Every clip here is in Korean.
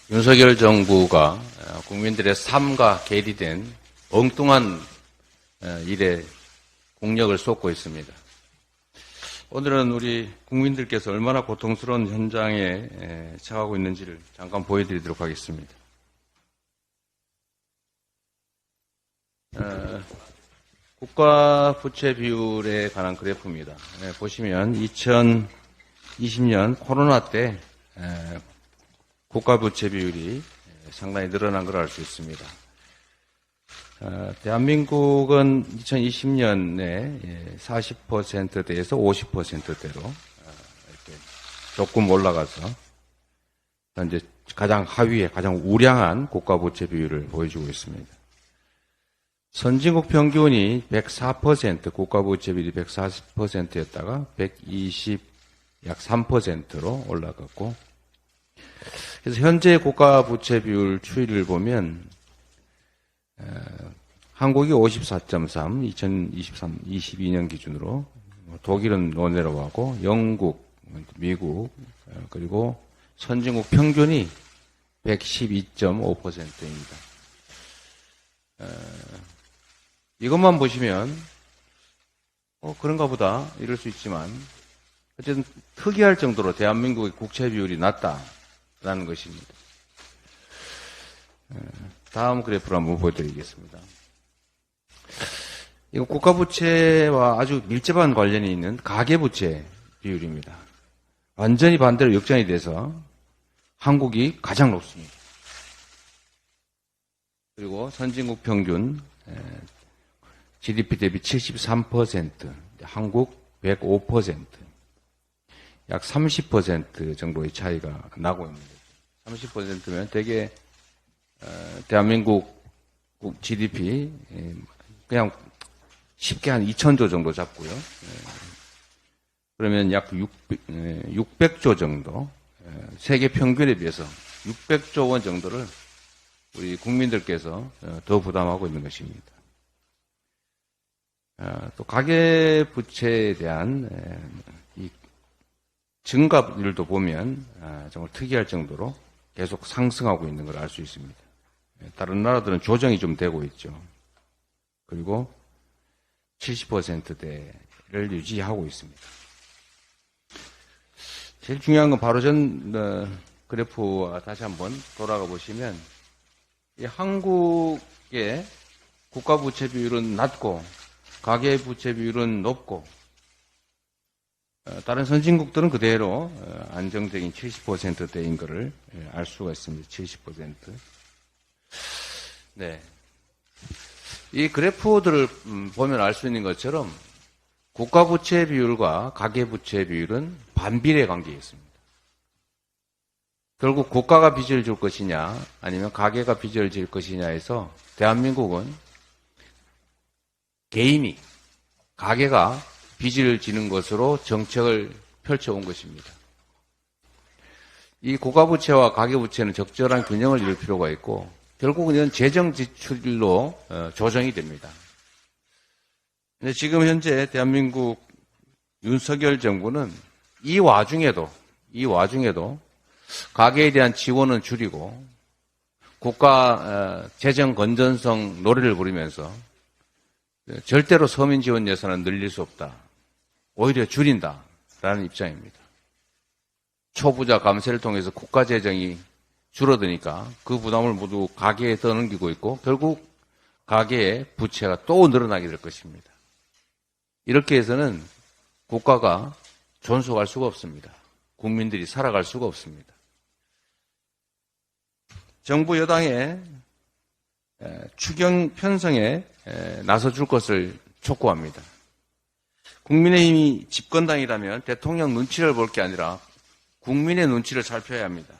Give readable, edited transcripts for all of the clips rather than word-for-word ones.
윤석열 정부가 국민들의 삶과 괴리된 엉뚱한 일에 공력을 쏟고 있습니다. 오늘은 우리 국민들께서 얼마나 고통스러운 현장에 처하고 있는지를 잠깐 보여드리도록 하겠습니다. 국가 부채 비율에 관한 그래프입니다. 보시면 2020년 코로나 때 국가 부채 비율이 상당히 늘어난 걸 알 수 있습니다. 대한민국은 2020년에 40%대에서 50%대로 이렇게 조금 올라가서 현재 가장 하위에 가장 우량한 국가 부채 비율을 보여주고 있습니다. 선진국 평균이 104%, 국가 부채 비율이 140%였다가 120약 3%로 올라갔고, 그래서 현재 국가 부채 비율 추이를 보면 한국이 54.3, 2022년 기준으로, 독일은 논외로 하고 영국, 미국, 그리고 선진국 평균이 112.5%입니다. 이것만 보시면 그런가 보다 이럴 수 있지만 어쨌든 특이할 정도로 대한민국의 국채 비율이 낮다라는 것입니다. 다음 그래프를 한번 보여드리겠습니다. 이거 국가부채와 아주 밀접한 관련이 있는 가계부채 비율입니다. 완전히 반대로 역전이 돼서 한국이 가장 높습니다. 그리고 선진국 평균 GDP 대비 73%, 한국 105%, 약 30% 정도의 차이가 나고 있는 거죠. 30%면 되게 대한민국 GDP 그냥 쉽게 한 2,000조 정도 잡고요. 그러면 약 600조 정도, 세계 평균에 비해서 600조 원 정도를 우리 국민들께서 더 부담하고 있는 것입니다. 또 가계부채에 대한 이 증가율도 보면 정말 특이할 정도로 계속 상승하고 있는 걸 알 수 있습니다. 다른 나라들은 조정이 좀 되고 있죠. 그리고 70%대를 유지하고 있습니다. 제일 중요한 건 바로 전 그래프와 다시 한번 돌아가 보시면 이 한국의 국가부채 비율은 낮고 가계부채 비율은 높고 다른 선진국들은 그대로 안정적인 70%대인 것을 알 수가 있습니다. 70%. 네. 이 그래프들을 보면 알 수 있는 것처럼 국가부채 비율과 가계부채 비율은 반비례 관계에 있습니다. 결국 국가가 빚을 줄 것이냐 아니면 가계가 빚을 질 것이냐에서 대한민국은 개인이 가계가 빚을 지는 것으로 정책을 펼쳐온 것입니다. 이 국가부채와 가계부채는 적절한 균형을 이룰 필요가 있고 결국은 이건 재정 지출로 조정이 됩니다. 근데 지금 현재 대한민국 윤석열 정부는 이 와중에도 가계에 대한 지원은 줄이고 국가 재정 건전성 노래를 부르면서 절대로 서민 지원 예산은 늘릴 수 없다. 오히려 줄인다라는 입장입니다. 초부자 감세를 통해서 국가 재정이 줄어드니까 그 부담을 모두 가계에 떠넘기고 있고 결국 가계의 부채가 또 늘어나게 될 것입니다. 이렇게 해서는 국가가 존속할 수가 없습니다. 국민들이 살아갈 수가 없습니다. 정부 여당의 추경 편성에 나서줄 것을 촉구합니다. 국민의힘이 집권당이라면 대통령 눈치를 볼 게 아니라 국민의 눈치를 살펴야 합니다.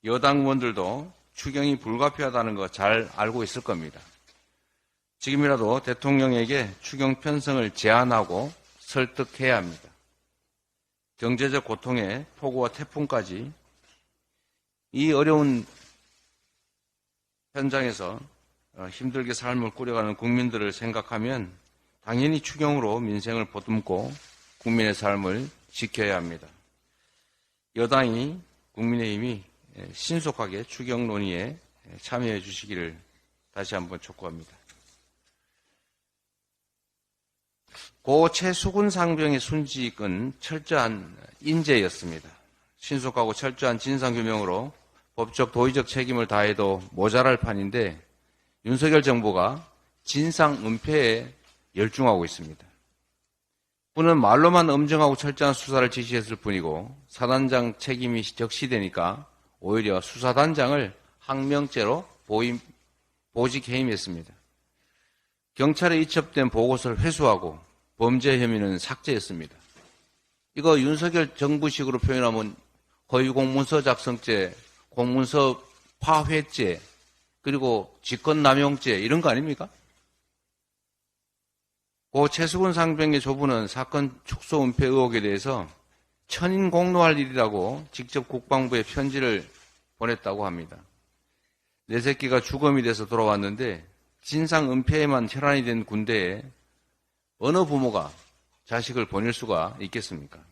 여당 의원들도 추경이 불가피하다는 거 잘 알고 있을 겁니다. 지금이라도 대통령에게 추경 편성을 제안하고 설득해야 합니다. 경제적 고통에 폭우와 태풍까지 이 어려운 현장에서 힘들게 삶을 꾸려가는 국민들을 생각하면 당연히 추경으로 민생을 보듬고 국민의 삶을 지켜야 합니다. 여당이 국민의힘이 신속하게 추경 논의에 참여해 주시기를 다시 한번 촉구합니다. 고 최수근 상병의 순직은 철저한 인재였습니다. 신속하고 철저한 진상규명으로 법적 도의적 책임을 다해도 모자랄 판인데 윤석열 정부가 진상 은폐에 열중하고 있습니다. 군은 말로만 엄정하고 철저한 수사를 지시했을 뿐이고 사단장 책임이 적시되니까 오히려 수사단장을 항명죄로 보직 해임했습니다. 경찰에 이첩된 보고서를 회수하고 범죄 혐의는 삭제했습니다. 이거 윤석열 정부식으로 표현하면 허위공문서 작성죄, 공문서 파회죄, 그리고 직권남용죄 이런 거 아닙니까? 고 최수근 상병의 조부는 사건 축소 은폐 의혹에 대해서 천인 공노할 일이라고 직접 국방부에 편지를 보냈다고 합니다. 내 새끼가 주검이 돼서 돌아왔는데 진상 은폐에만 혈안이 된 군대에 어느 부모가 자식을 보낼 수가 있겠습니까?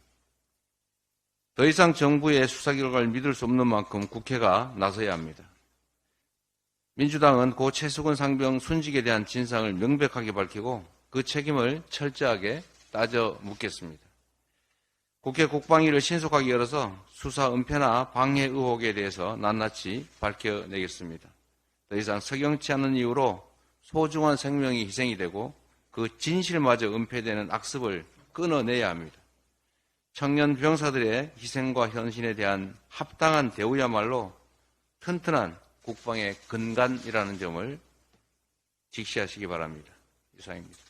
더 이상 정부의 수사 결과를 믿을 수 없는 만큼 국회가 나서야 합니다. 민주당은 고 최수근 상병 순직에 대한 진상을 명백하게 밝히고 그 책임을 철저하게 따져 묻겠습니다. 국회 국방위를 신속하게 열어서 수사 은폐나 방해 의혹에 대해서 낱낱이 밝혀내겠습니다. 더 이상 석영치 않은 이유로 소중한 생명이 희생이 되고 그 진실마저 은폐되는 악습을 끊어내야 합니다. 청년 병사들의 희생과 헌신에 대한 합당한 대우야말로 튼튼한 국방의 근간이라는 점을 직시하시기 바랍니다. 이상입니다.